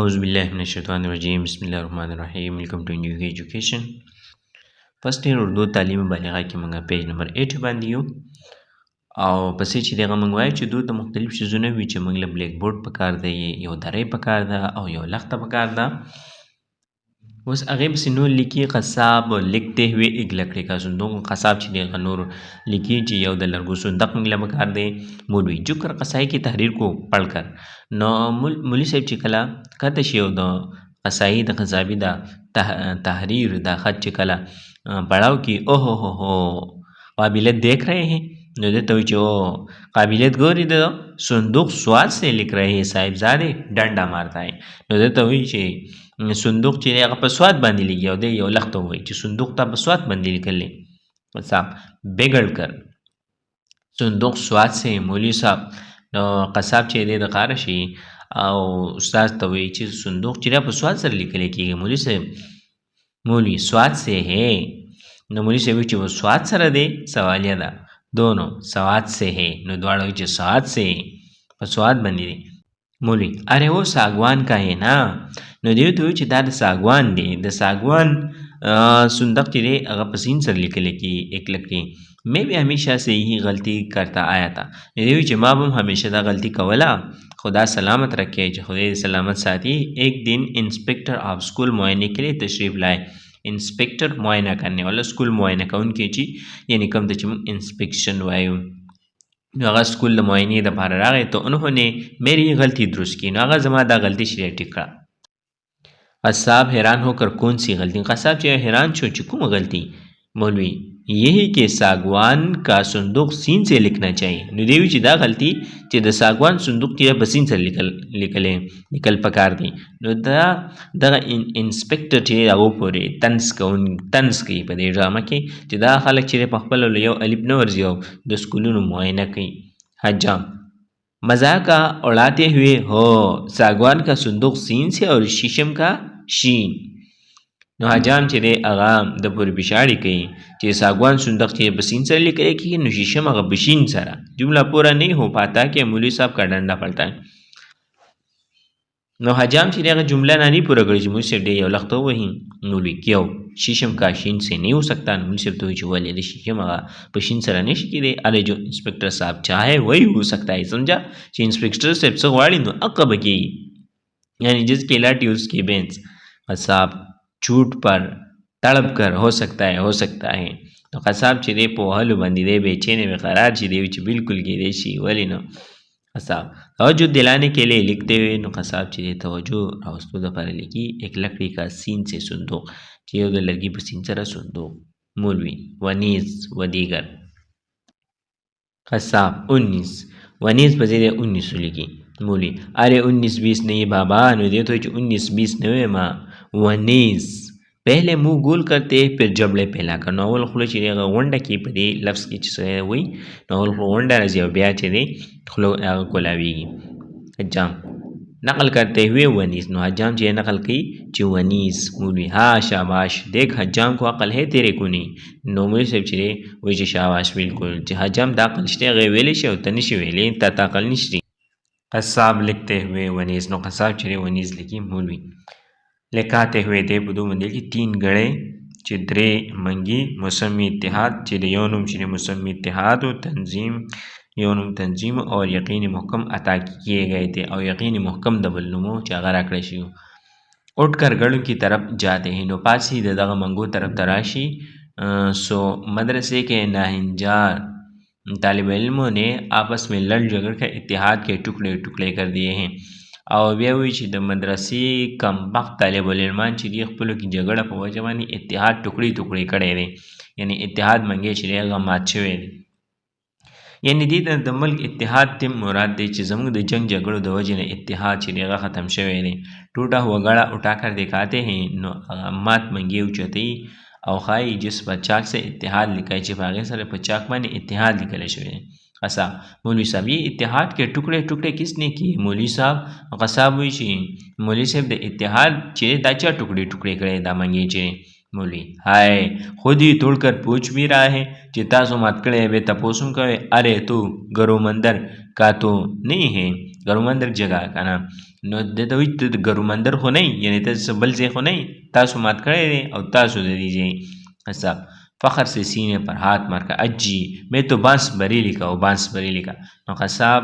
اعوذ باللہ من الشیطان الرجیم بسم اللہ الرحمن الرحیم ویلکم ټو نیو ایجوکیشن فرست ایئر اردو تعلیم بالغه کې موږ پیج نمبر 8 باندې یو او پسې چې دغه موږ وایو چې دوی ته مختلف شیزونه وي چې موږ له بلیک بورډ په کار دی یو درې په کار ده او یو لخته په کار ده اوس هغې پسې نور لیکي قصاب لکھتے ہوئے ایک لکڑی کا صندوق قصاب چې دغه نور لیکي چې یو د لرګو صندوق موږ له په کار دی مولوي جکر قصائی کی تحریر کو پڑھ کر نو مولوي صاحب چې کله کته شي او د قصائی د قصابي د تحریر دا خط چې کله پڑھاو کی اوہو ہو ہو قابلیت دیکھ رہے ہیں نو دته وایي چې او قابلیت ګوري د صندوق سواد سے لکھ رہے ہیں صاحبزادے ډنډه مارتا ہے نو دته وایي چې صندوق چې هغه په سواد باندې لیکي او د یو لخت وایي چې صندوق ته په سواد باندې لیکلی صاحب بگڑ کر صندوق سواد سے مولوی صاحب نو قصاب چې دی د قاره شي او استاد ته وایي چې صندوق چې په سواد سره لیکلی کېږي مولوی سواد سے ہے نو مولوی صاحب چې سواد سره دی سوالیه ده دونوں سواد سے ہے نو دواړه وایي چې سواد سے په سواد باندې دی مولوی ارے وہ ساگوان کا ہے نا نو دیو ته وایي چې دا د ساگوان دی د ساگوان صندوق چې دی هغه په سین سره لیکلی کېږي ایک لکڑی میں بھی ہمیشہ سے یہی غلطی کرتا آیا تھا دیو چې ما به هم همیشه دا غلطی کوله خدا سلامت رکھے چې خدای سلامت ساتھی ایک دن انسپیکٹر آف اسکول معائنے کے لیے تشریف لائے انسپیکٹر معائنہ کرنے والا اسکول معائنہ کوونکی چې یعنی کوم ته چې موږ انسپیکشن وایو نو هغه اسکول د معاینې دپاره راغی تو انہوں نے میری غلطی درست کی نو هغه زما دا غلطی شریعه ټیک کړه قصاب حیران ہو کر کون سی غلطی قصاب چې حیران شو چې کومه غلطی مولوی یہی کہ ساگوان کا صندوق سین سے لکھنا چاہیے نو دیوی چې دا غلطی چې د ساگوان صندوق کې په سین سره لیکل پکار دی نو دا دغه انسپیکټر چې هغه پورې طنز کوي په دې ډرامه کې چې دا خلک چې په خپل یو الف نه ورځي او د سکولونو معاینه کوي حجام مذاق کا اڑاتے ہوئے ہو ساگوان کا صندوق سین سے اور شیشم کا شین نو حجام چې دی هغه د پورې پشاړې کوي چې ساگوان صندوق چې په سین سره لیکلی کېږي نو شیشم هغه بشین سره جمله پورا نہیں ہو پاتا کہ مولوی صاحب کا ڈنڈا پلٹا ہے نو حجام چې دی هغه جمله نہیں پورا کړي چې مولوی صاحب دی یو لخت ووهي مولوی کیو شیشم کا شین سے نہیں ہو سکتا نو مولوی صاحب ته وایي چې ولې د شیشم هغه په شین سره نشي کېدی ارے جو انسپیکٹر صاحب چاہے وہی ہو سکتا ہے سمجھا چې انسپیکٹر صاحب څه غواړي نو هغه به کېږي یعنی جس کی لاٹھی اس کی بینس صاحب چوٹ پر تڑپ کر ہو سکتا ہے تو قصاب چې دی په وهلو باندې دی بېچینه میں قرار چې دی چې بالکل کېدی شي ولې نو قصاب توجہ دلانے کے لیے لکھتے ہوئے نو قصاب چې دی توجہ راوستو دپاره لیکي ایک لکڑی کا سین سے صندوق چې یو د لرګي په سین سره صندوق مولوی ونیز و دیگر قصاب 19 ونیز په ځای 19 لیکي مولوی ارے 19-20 نہیں بابا نو دی ته چې 19-20 نه ما ونیز پہلے منہ گول کرتے پھر جبڑے پھیلا کر نو اول خوله چې هغه غونډه کې په دې لفظ کې چې څه وایي نو اول غونډه راځي او بیا چې دی خوله هغه کولاویږي حجام نقل کرتے ہوئے ونیز نو حجام چې نقل کوي چې ونیز مولوی ها شاباش دیکھ حجام کو عقل ہے تیرے کو نہیں نو مولوی صاحب چې دی وایي چې شاباش بالکل چې حجام دا عقل شته هغه ویلی شي او ته نشي ویلی تا عقل نشته قصاب لکھتے ہوئے ونیز نو قصاب چې ونیز لیکي مولوی لکھاتے ہوئے دے بدو مندل کی 3 گڑے چې درې منګي مسمی اتحاد چې د یو نوم چې مسمی اتحاد و تنظیم یو نوم تنظیم اور یقین محکم عطا کیے گئے تھے اور یقین محکم د بل نومو چې هغه راکړی شي اٹھ کر گڑوں کی طرف جاتے ہیں نو پاسی د دغه منګو طرف تراشی سو مدرسے کے ناہنجار طالب علموں نے آپس میں لڑ جھگڑ کر اتحاد کے ٹکڑے ټوکړے کر دیے ہیں او بیا وایي چې د مدرسې کمبخت طالب العلمان چې دی خپلو کې جګړه په وجه باندې اتحاد ټوکړې کړی دی یعنی اتحاد منګی چې دی هغه مات شوی دی یعنی دې ته د ملک اتحاد تم مراد دی چې زموږ د جنگ جګړو د وجې نه اتحاد چې دی هغه ختم شوی دی ټوټه ہوا گڑا اٹھا کر دکھاتے ہیں نو مات منګي اوچتوي او ښایي جس په چاک سے اتحاد لیکای چې په هغې سره په چاک باندې اتحاد لیکلی شوی دی قصاب مولوی صاحب یہ اتحاد کے ٹکڑے ٹکڑے کس نے کیے مولوی صاحب قصاب وایي چې مولوی صاحب د اتحاد چې دا چا ټکڑے کړی دا منګي چې مولوی ہائے خود ہی توڑ کر پوچھ بھی رہا ہے چې تاسو مات کړی بے تپوس هم کوئ ارے تو گرو مندر کا تو نہیں ہے ګرومندر جګه کنه. نو دته وایي ته ګرومندر خو نه یعنی ته بل ځای خو نه تاسو مات کړی دی او تاسو د دې ځای حساب فخر سے سینے پر ہاتھ مار کا اجی میں تو بانس بریلی کا او بانس بریلی کا. نو قصاب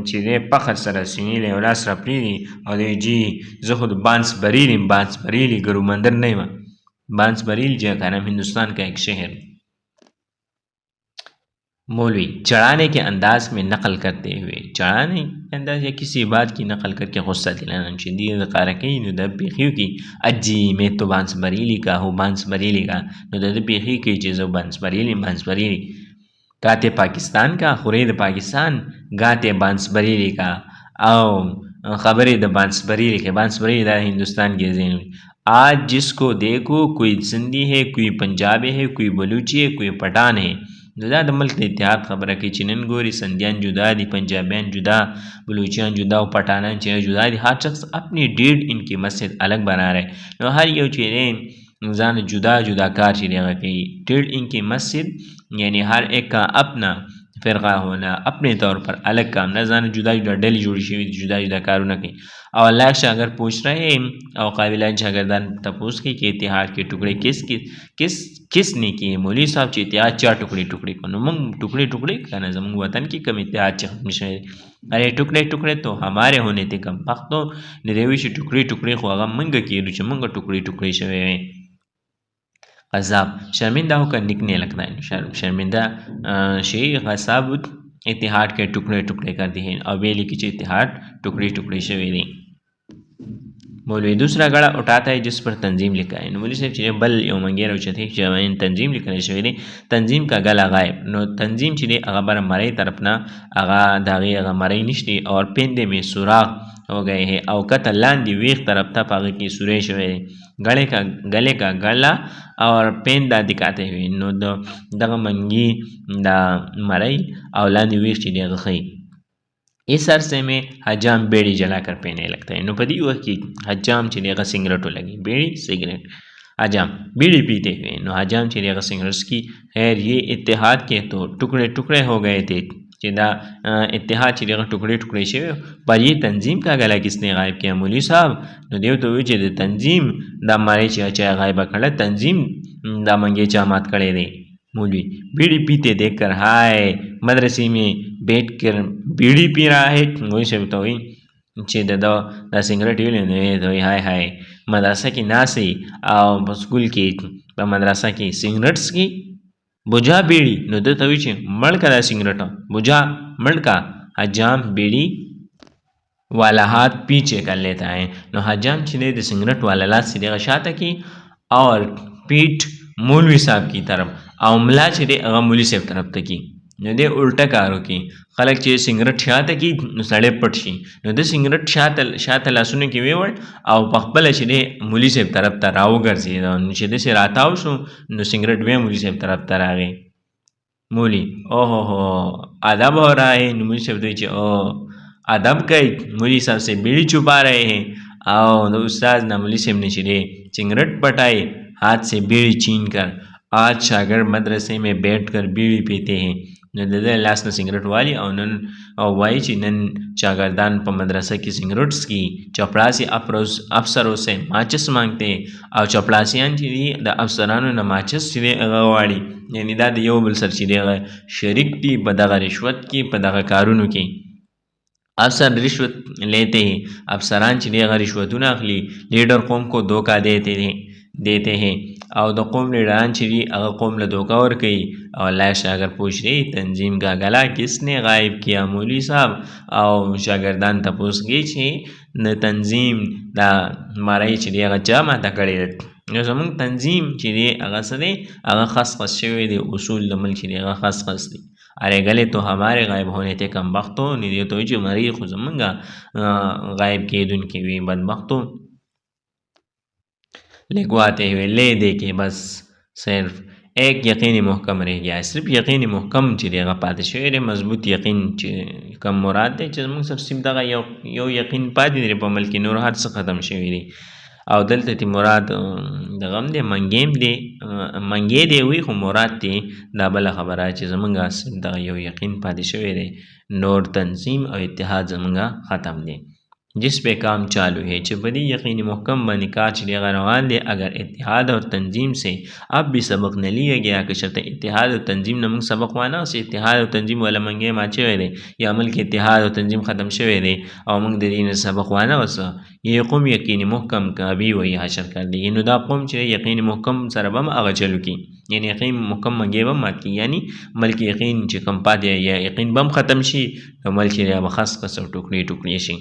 چې دی فخر سره سینې له یو لاس را پرېږدي او دی جي زه خو د بانس بریلی بانس بریلی ګرومندر نه یم. بانس بریل جو ہے نا ہندوستان کا ایک شہر. مولوی چڑھانے کے انداز میں نقل کرتے ہوئے چڑھانے کے انداز یا کسی بات کی نقل کر کے غصہ دلانا شدید قارقین نو د پیخیو کی اجی میں تو بانس بریلی کا ہوں بانس بریلی کا نو د پیخیو کی چیزوں بانس بریلی گاتے پاکستان کا خورید پاکستان گاتے بانس بریلی کا او خبریں د بانس بریلی کے بانس بریلی دا ہندوستان کے ذہن میں. آج جس کو دیکھو کوئی سندھی ہے کوئی پنجابی ہے کوئی بلوچی ہے کوئی پٹھان ہے. دا د ملک د اتحاد خبره کوي چې نن ګوري سندیان جدا دي پنجابیان جدا بلوچیان جدا او پٹھانان چې جدا دي ہر شخص اپنی ڈیڑھ ان کی مسجد الگ بنا رہے نو ہر یو چې دی ځان جدا جدا کار چې دی هغه کوي. ڈیڑھ ان کی مسجد یعنی ہر ایک کا اپنا فرقہ ہونا اپنے طور پر الگ کام نہ جانا جدا جدا ڈیلی جوڑی شوی جدا جدا کارونه کوي. اور اللہ سے اگر پوچھ رہے ہیں اور قابل شاگردان تپوس کی کہ اتحاد کے ٹکڑے کس نے کیے. مولوی صاحب چې اتحاد چا ټوکړي کو نو موږ ټوکړي کنه زموږ وطن کې کم اتحاد چې ختم شوی. ارے ټوکړي تو ہمارے ہونے ته کم وختو نه دی وی چې ټوکړي خو هغه موږ کېدو چې موږ ټوکړي شوی وي. غصاب شرمندہ ہو کر نکنے لگتا ہے. شرمندہ شیخ غصاب اتحاد کے ٹکڑے کر دیے اور ویلی کی اتحاد ٹکڑے شوی دی. مولوی دوسرا گڑا اٹھاتا ہے جس پر تنظیم لکھا ہے. مولوی صاحب چې بل یو منګیر او چې چې تنظیم لیکل شوی دی تنظیم کا گلا غائب. نو تنظیم چې دی هغه بر مړی طرف نه هغه داغي هغه مړی نشتی اور پیندے میں سوراخ ہو گئے ہیں او قتل لاندی ویخ طرف تا پاگے کی سورے شوی گلے کا گلا اور پیندا دکھاتے ہوئے. نو دغه منگی دا مړی او لاندی ویخ چې دی غخی. اس عرصے میں حجام بیڑی جلا کر پینے لگتا ہے. نو پدی وقت کی حجام چې دی سگریٹو لگی بیڑی سگریٹ حجام بیڑی پیتے ہوئے. نو حجام چې دی سگریٹس کی خیر یہ اتحاد کے تو ٹکڑے ہو گئے تھے کہ دا اتحاد چې دی ٹکڑے شوی پر یہ تنظیم کا گلا کس نے غائب کیا. مولوی صاحب نو دیو تو چې د تنظیم دا مارے چې غائب کړه تنظیم دا منګي چا مات کړي دی. مولوی بیڑی پیتے دیکھ کر ہائے مدرسے میں بیٹھ کر بیڑی پی رہا ہے. مولوی صاحب تو ہوئی چې دا سگریٹ ویلې نو ہائے مدرسہ کی ناسي او اسکول کې په مدرسہ کې سگریٹس کی بجھا بیڑی. نو د ته وی چې مړ کا دا سگریٹ بجھا مړ کا. حجام بیڑی والا ہاتھ پیچھے کر لیتا ہے. نو حجام چې د سگریٹ والا لاس سیدھے شاته کی اور پیٹ مولوی صاحب کی طرف او ملا چې دی هغه مولوی صاحب طرف ته کی. نو دی الټا کارو کی خلک چې سگریٹ شاته کی نو سړی پټ شي. نو د سگریٹ شاته لاسونه کې ویوړ او په خپل چې دی مولوی صاحب طرف ته راوګرځي. نو چې د سره راتاو شو نو سگریٹ وی مولوی صاحب طرف ته راغی. مولی اوہ ادب ہو رہا ہے. نو مولوی صاحب دوی چې او ادب کوي مولوی صاحب سے بیڑی چھپا رہے ہیں او استاد نہ مولوی صاحب نے چې دی سگریٹ پٹائے ہاتھ سے بیڑی چھین کر. آج شاگرد مدرسے میں بیٹھ کر بیڑی پیتے ہیں. نو د لاس نه سگریٹ والی او نن او وای چې نن شاگردان په مدرسه کې سگریٹس کی چپڑاسی افسروں سے ماچس مانگتے او چپڑاسیان چې دي د افسرانو نه ماچس چې دی هغه غواړي. یعنی دا د یو بل سر چې دی هغه شریک دي په دغه رشوت کې په دغه کارونو کې. افسر رشوت لیتے ہیں افسران چې دی هغه رشوتونه اخلي. لیڈر قوم کو دھوکہ دیتے ہیں او د قوم لیڈران چې دی هغه قوم له دھوکہ ورکوي. او اللہ سے اگر پوچھ رہی تنظیم کا گلا کس نے غائب کیا. مولوی صاحب او شاگردان تپوس کی چې د تنظیم دا مړی چې دی هغه چا ماته کړی دی. نو زمونږ تنظیم چې دی هغه څه دی هغه خس شوی دی. اصول د ملک چې دی هغه خس دی. ارے گلے تو ہمارے غائب ہونے تھے کم بختوں نہیں دے تو جو مری خو زمنگا غائب کے دن کے بھی بدبختوں لکھواتے ہوئے لے دے کے بس صرف ایک یقینی محکم رہ گیا. صرف یقینی محکم چې دی هغه پاتې شوی دی. مضبوط یقین چې کم مراد دی چې زموږ صرف دغه یو یقین پاتې دی په عمل کې نور هر څه ختم شوی دی. او دلته تی مراد دغه هم دی منګی دی وي خو مراد تی دا بله خبره چې زمونږ دغه یو یقین پاتې شوی دی، نور تنظیم او اتحاد زمونږ ختم دی. جس پہ کام چالو ہے چې په دې یقین محکم باندې کار چې دی هغه روان دی. اگر اتحاد اور تنظیم سے اب بھی سبق نہ لیا گیا کہ شرط اتحاد اور تنظیم نه موږ سبق وانه چې اتحاد او تنظیم ولا منګی مات شوی دی یا ملک اتحاد او تنظیم ختم شوی دی او موږ د دې نه سبق وانه وسه. یہ قوم یقین محکم کا بھی وہی حشر کر دی. نو دا قوم چې یقین محکم سره به هم هغه چلو کی، یعنی یقین محکم منګی به مات کی، یعنی ملک یقین چې کم پاتې یا یقین بم ختم شي نو ملک یې به خاص او ټوکړي ټوکړي شي.